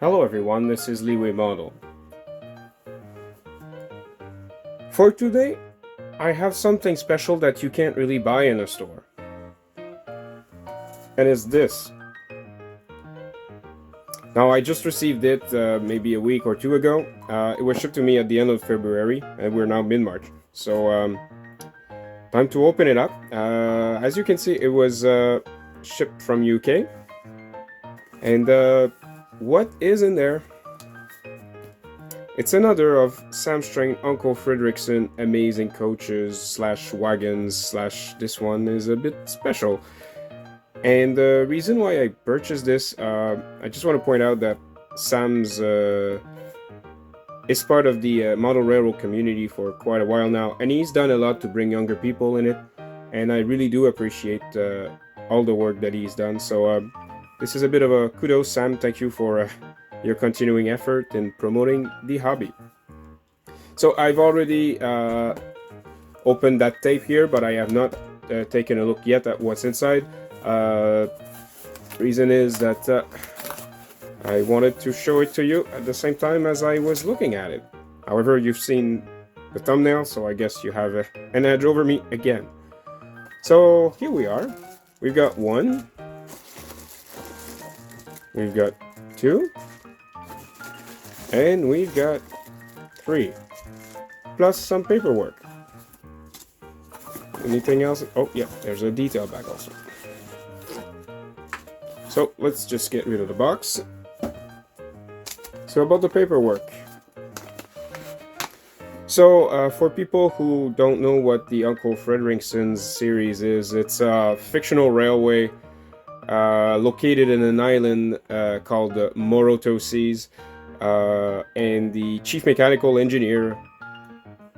Hello everyone, this is Leeway Model. For today, I have something special that you can't really buy in a store. And it's this. Now I just received it maybe a week or two ago. It was shipped to me at the end of February and we're now mid-March. So time to open it up. As you can see, it was shipped from UK. And what is in there? It's another of Sam's Train Uncle Fredrikson amazing coaches slash wagons slash this one is a bit special. And the reason why I purchased this, I just want to point out that Sam's is part of the model railroad community for quite a while now, and he's done a lot to bring younger people in it, and I really do appreciate all the work that he's done. So this is a bit of a kudos, Sam. Thank you for your continuing effort in promoting the hobby. So I've already opened that tape here, but I have not taken a look yet at what's inside. Reason is that I wanted to show it to you at the same time as I was looking at it. However, you've seen the thumbnail, so I guess you have an edge over me again. So here we are. We've got one. We've got two. And we've got three. Plus some paperwork. Anything else? Oh, yeah, there's a detail bag also. So let's just get rid of the box. So about the paperwork. So for people who don't know what the Uncle Fredrikson's series is, it's a fictional railway located in an island called Morrowtowseas, and the chief mechanical engineer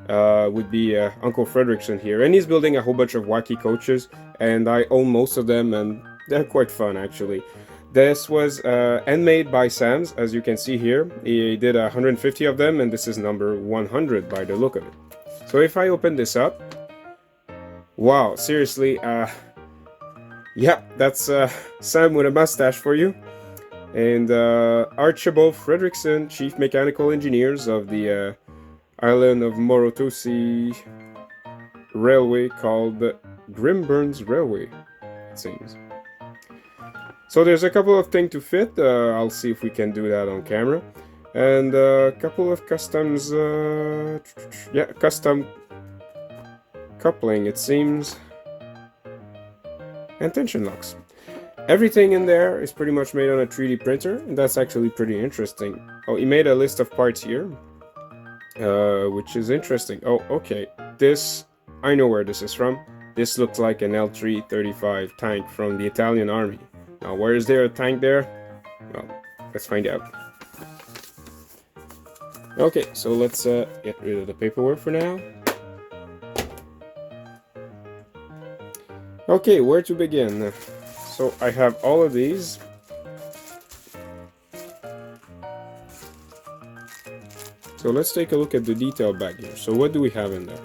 would be Uncle Fredrikson here, and he's building a whole bunch of wacky coaches, and I own most of them, and they're quite fun actually. This was handmade by Sam's, as you can see here. He did 150 of them, and this is number 100 by the look of it. So if I open this up, wow, seriously, yeah, that's Sam with a mustache for you. And Archibald Fredrikson, chief mechanical engineers of the Island of Morrowtowseas railway called Grimburn's Railway, it seems. So there's a couple of things to fit. I'll see if we can do that on camera. And a couple of customs, yeah, custom coupling, it seems. And tension locks. Everything in there is pretty much made on a 3D printer, and that's actually pretty interesting. Oh, he made a list of parts here, which is interesting. Oh, okay. This, I know where this is from. This looks like an L335 tank from the Italian army. Now, where is there a tank there? Well, let's find out. Okay, so let's get rid of the paperwork for now. Okay, where to begin? So I have all of these. So let's take a look at the detail bag here. So what do we have in there?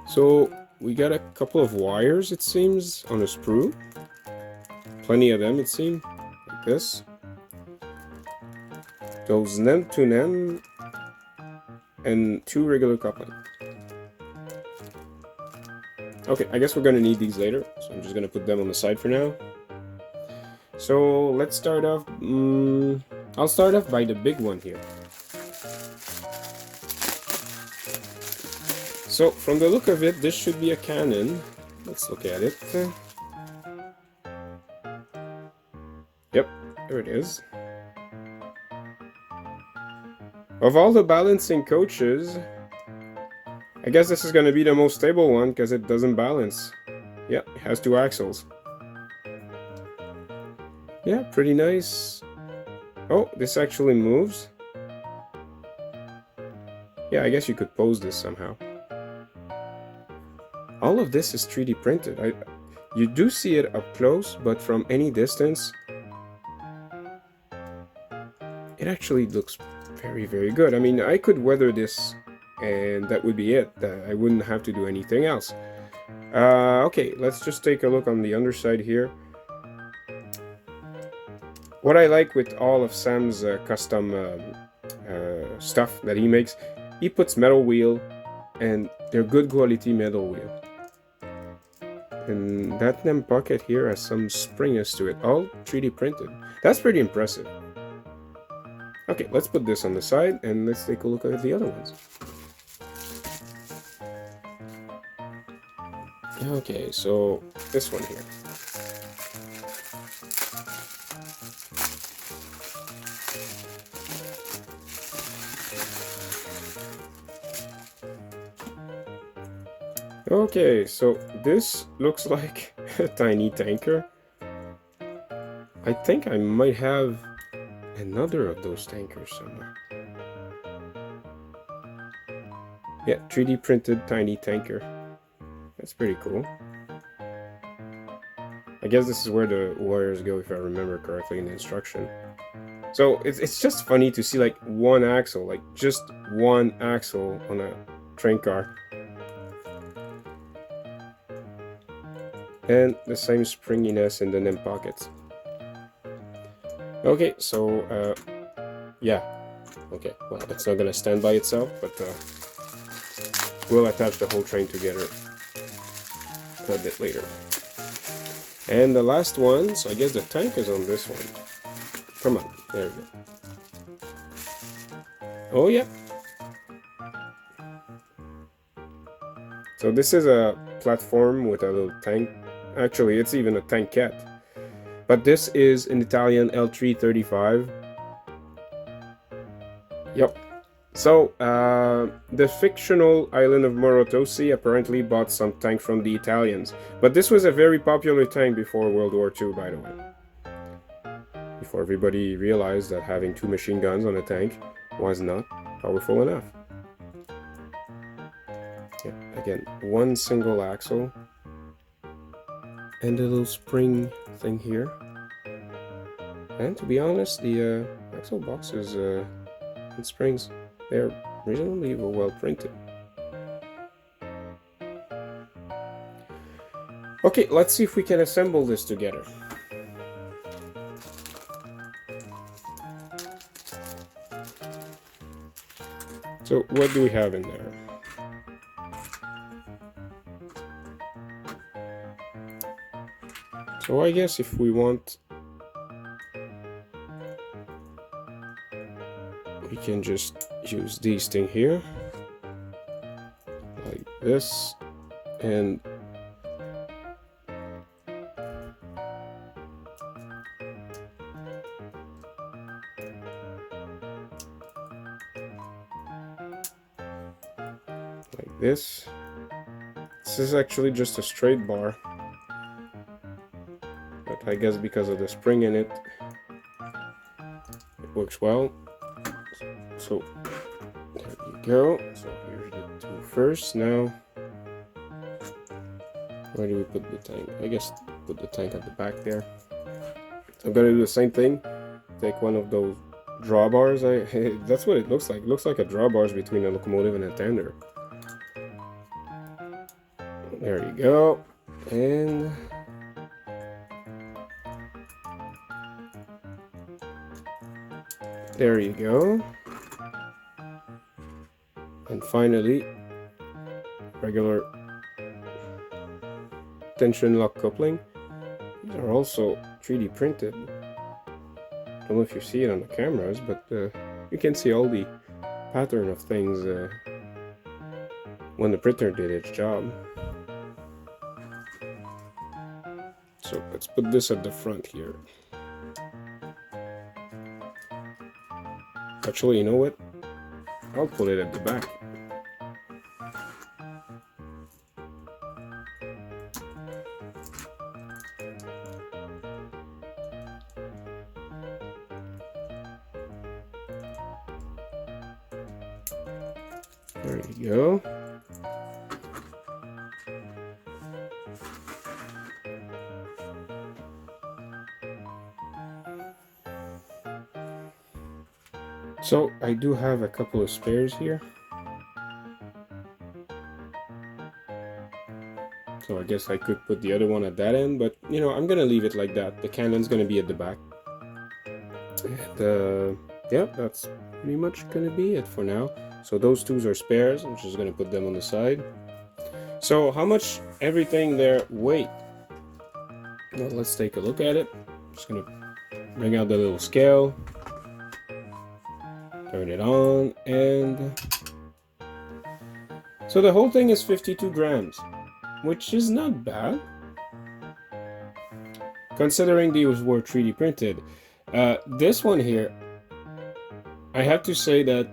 So we got a couple of wires, it seems, on a sprue. Plenty of them, it seems, like this. Those nem to nem, and two regular coupling. Okay, I guess we're gonna need these later, so I'm just gonna put them on the side for now. So let's start off. I'll start off by the big one here. So from the look of it, this should be a cannon. Let's look at it. Yep, there it is. Of all the balancing coaches, I guess this is going to be the most stable one because it doesn't balance. Yeah, it has two axles. Yeah, pretty nice. Oh, this actually moves. Yeah, I guess you could pose this somehow. All of this is 3D printed. You do see it up close, but from any distance, it actually looks very, very good. I mean, I could weather this and that would be it. I wouldn't have to do anything else. Okay, let's just take a look on the underside here. What I like with all of Sam's custom stuff that he makes, he puts metal wheel, and they're good quality metal wheel. And that NEM pocket here has some springiness to it, all 3D printed. That's pretty impressive. Okay, let's put this on the side and let's take a look at the other ones. Okay, so this one here. Okay, so this looks like a tiny tanker. I think I might have another of those tankers somewhere. Yeah, 3D printed tiny tanker. That's pretty cool. I guess this is where the wires go, if I remember correctly in the instruction. So it's just funny to see like one axle, like just one axle on a train car. And the same springiness in the NEM pockets. Okay, so yeah. Okay, well, it's not gonna stand by itself, but we'll attach the whole train together a bit later. And the last one, so I guess the tank is on this one. Come on, there we go. Oh yeah. So this is a platform with a little tank. Actually, it's even a tankette. But this is an Italian L335. Yep. So, the fictional Island of Morrowtowseas apparently bought some tank from the Italians. But this was a very popular tank before World War II, by the way. Before everybody realized that having 2 machine guns on a tank was not powerful enough. Yeah, again, one single axle. And a little spring thing here. And to be honest, the axle boxes and springs, they're reasonably well printed. Okay, let's see if we can assemble this together. So what do we have in there? So I guess if we want, we can just use these things here, like this, and like this. This is actually just a straight bar. I guess because of the spring in it, it works well. So there you go. So here's the 2 first. Now, where do we put the tank? I guess put the tank at the back there. I'm gonna do the same thing. Take one of those drawbars. That's what it looks like. It looks like a drawbars between a locomotive and a tender. There you go. And there you go. And finally, regular tension lock coupling. These are also 3D printed. I don't know if you see it on the cameras, but you can see all the pattern of things when the printer did its job. So let's put this at the front here. Actually, you know what? I'll put it at the back. There you go. So I do have a couple of spares here. So I guess I could put the other one at that end, but you know, I'm gonna leave it like that. The cannon's gonna be at the back. And yeah, that's pretty much gonna be it for now. So those two are spares. I'm just gonna put them on the side. So how much everything there weight? Well, let's take a look at it. I'm just gonna bring out the little scale, turn it on, and so the whole thing is 52 grams, which is not bad, considering these were 3D printed. This one here, I have to say that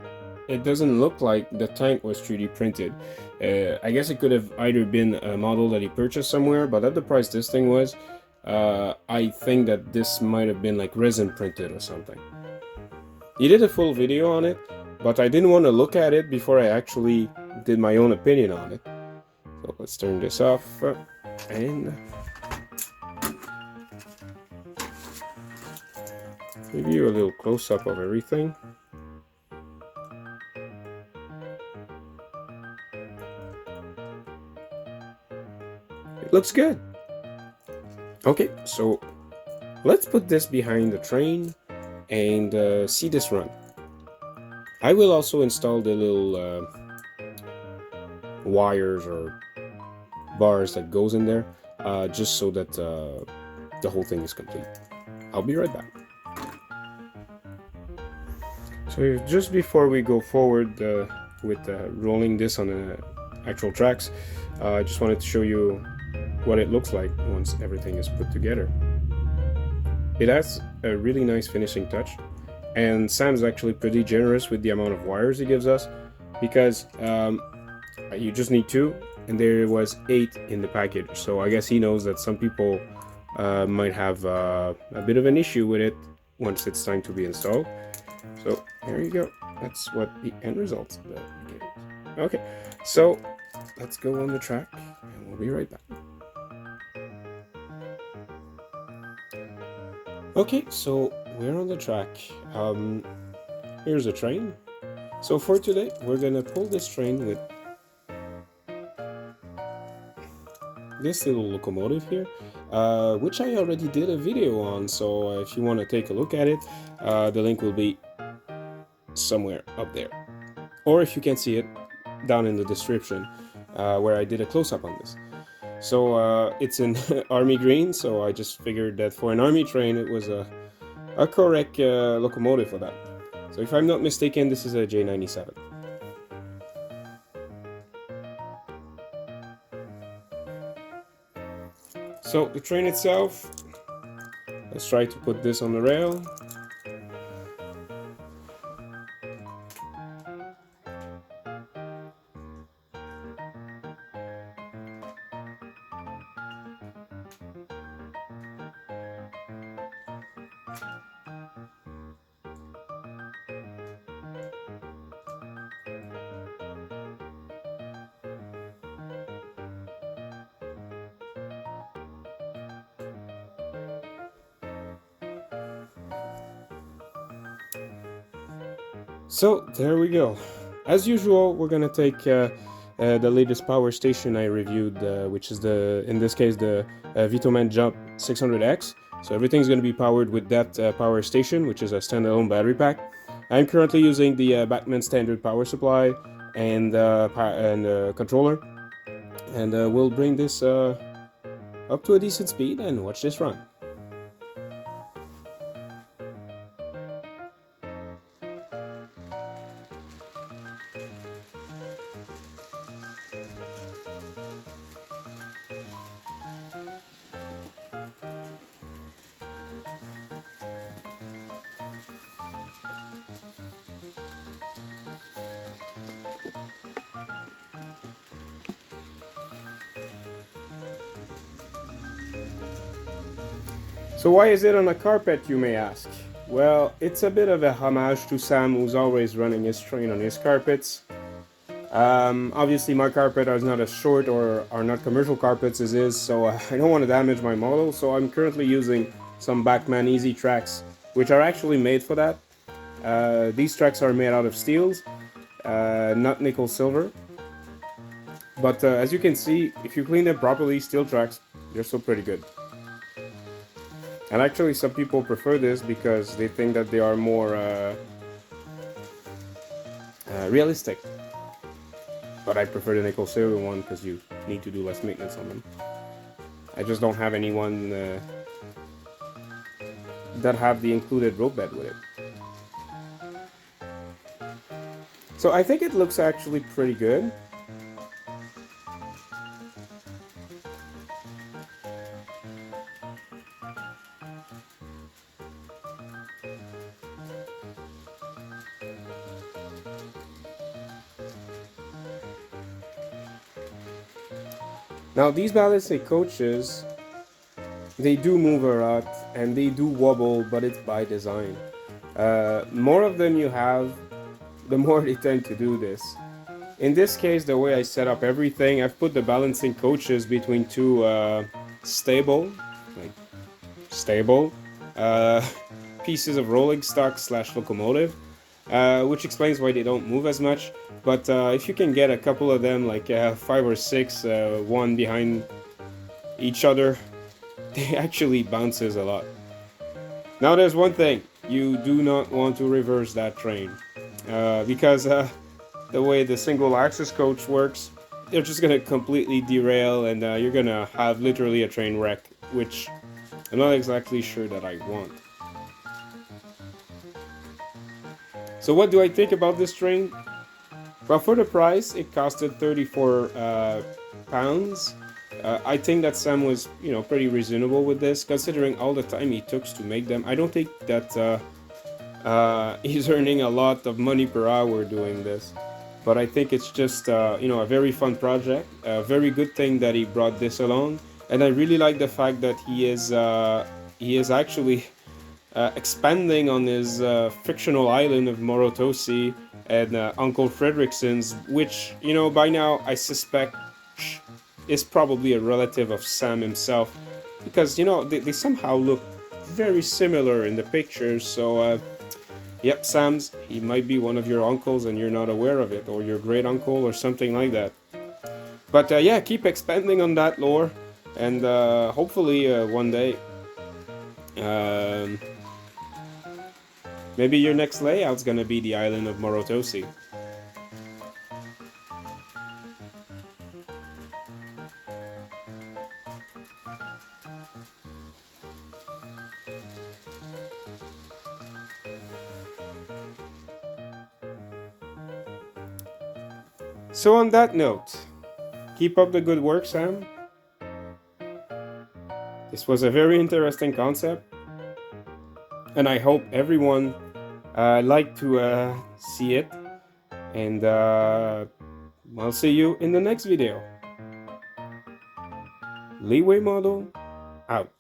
it doesn't look like the tank was 3D printed. I guess it could have either been a model that he purchased somewhere, but at the price this thing was, I think that this might have been like resin printed or something. He did a full video on it, but I didn't want to look at it before I actually did my own opinion on it. So let's turn this off and give you a little close-up of everything. It looks good. Okay, so let's put this behind the train and see this run. I will also install the little wires or bars that goes in there, just so that the whole thing is complete. I'll be right back. So just before we go forward with rolling this on the actual tracks, I just wanted to show you what it looks like once everything is put together. It has a really nice finishing touch, and Sam's actually pretty generous with the amount of wires he gives us, because you just need 2, and there was 8 in the package. So I guess he knows that some people might have a bit of an issue with it once it's time to be installed. So here you go. That's what the end result gives. Okay, so let's go on the track and we'll be right back. Okay, so we're on the track. Here's a train. So for today, we're gonna pull this train with this little locomotive here, which I already did a video on. So if you want to take a look at it, the link will be somewhere up there, or if you can see it, down in the description, where I did a close-up on this. So it's in army green, so I just figured that for an army train it was a correct locomotive for that. So if I'm not mistaken, this is a J97. So the train itself, let's try to put this on the rail. So there we go. As usual, we're gonna take the latest power station I reviewed, which is in this case the Vitoman Jump 600X. So everything's gonna be powered with that power station, which is a standalone battery pack. I'm currently using the Bachmann standard power supply and controller, and we'll bring this up to a decent speed and watch this run. So why is it on a carpet, you may ask? Well, it's a bit of a homage to Sam, who's always running his train on his carpets. Obviously my carpet is not as short or are not commercial carpets as is, so I don't want to damage my model, so I'm currently using some Bachmann Easy tracks, which are actually made for that. These tracks are made out of steels, not nickel silver. But as you can see, if you clean them properly, steel tracks, they're still pretty good. And actually some people prefer this because they think that they are more realistic. But I prefer the nickel silver one because you need to do less maintenance on them. I just don't have anyone that have the included rope bed with it. So I think it looks actually pretty good. Now these balancing coaches, they do move a lot and they do wobble, but it's by design. More of them you have, the more they tend to do this. In this case, the way I set up everything, I've put the balancing coaches between two stable pieces of rolling stock / locomotive, which explains why they don't move as much. But if you can get a couple of them, like 5 or 6, one behind each other, they actually bounces a lot. Now there's one thing, you do not want to reverse that train, because the way the single axis coach works, they're just gonna completely derail and you're gonna have literally a train wreck, which I'm not exactly sure that I want. So what do I think about this train? Well, for the price, it costed 34 pounds. I think that Sam was, pretty reasonable with this, considering all the time he took to make them. I don't think that he's earning a lot of money per hour doing this, but I think it's just, a very fun project. A very good thing that he brought this along, and I really like the fact that he is actually expanding on his fictional island of Morrowtowseas and Uncle Fredrikson's, which, by now I suspect is probably a relative of Sam himself, because, they somehow look very similar in the pictures, so, yep, Sam's, he might be one of your uncles and you're not aware of it, or your great uncle or something like that. But yeah, keep expanding on that lore, and hopefully one day, maybe your next layout's gonna be the Island of Morrowtowseas. So on that note, keep up the good work, Sam. This was a very interesting concept, and I hope everyone liked to see it, and I'll see you in the next video. Leeway model out.